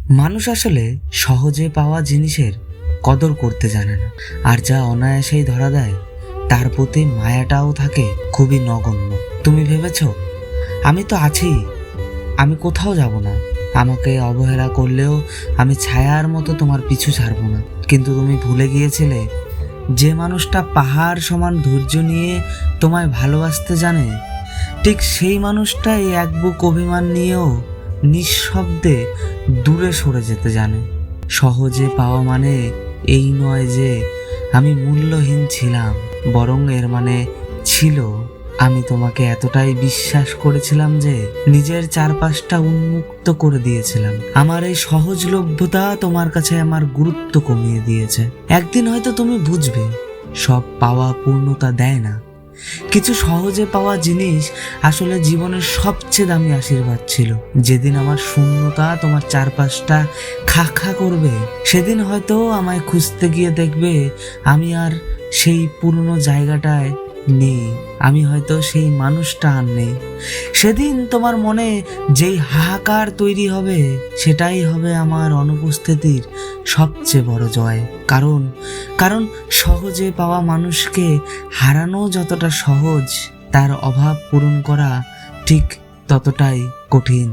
মানুষ আসলে সহজে পাওয়া জিনিসের কদর করতে জানে না, আর যা অনায়াসেই ধরা দেয় তার প্রতি মায়াটাও থাকে খুবই নগণ্য। তুমি ভেবেছ আমি তো আছি, আমি কোথাও যাব না, আমাকে অবহেলা করলেও আমি ছায়ার মতো তোমার পিছু ছাড়ব না। কিন্তু তুমি ভুলে গিয়েছিলে যে মানুষটা পাহাড় সমান ধৈর্য নিয়ে তোমায় ভালোবাসতে জানে, ঠিক সেই মানুষটাই এক বুক অভিমান নিয়েও নিঃশব্দে দূরে সরে যেতে জানে। সহজে পাওয়া মানে এই নয় যে আমি মূল্যহীন ছিলাম, বরং এর মানে ছিল আমি তোমাকে এতটাই বিশ্বাস করেছিলাম যে নিজের চারপাশটা উন্মুক্ত করে দিয়েছিলাম। আমার এই সহজলভ্যতা তোমার কাছে আমার গুরুত্ব কমিয়ে দিয়েছে। একদিন হয়তো তুমি বুঝবে সব পাওয়া পূর্ণতা দেয় না, কিছু সহজে পাওয়া জিনিস আসলে জীবনের সবচেয়ে দামি আশীর্বাদ ছিল। যেদিন আমার শূন্যতা তোমার চারপাশটা খা খা করবে, সেদিন হয়তো আমায় খুঁজতে গিয়ে দেখবে আমি আর সেই পুরনো জায়গাটায় নেই, আমি হয়তো সেই মানুষটা আর নেই। সেদিন তোমার মনে যেই হাহাকার তৈরি হবে, সেটাই হবে আমার অনুপস্থিতির সবচেয়ে বড় জয়। কারণ কারণ সহজে পাওয়া মানুষকে হারানো যতটা সহজ, তার অভাব পূরণ করা ঠিক ততটাই কঠিন।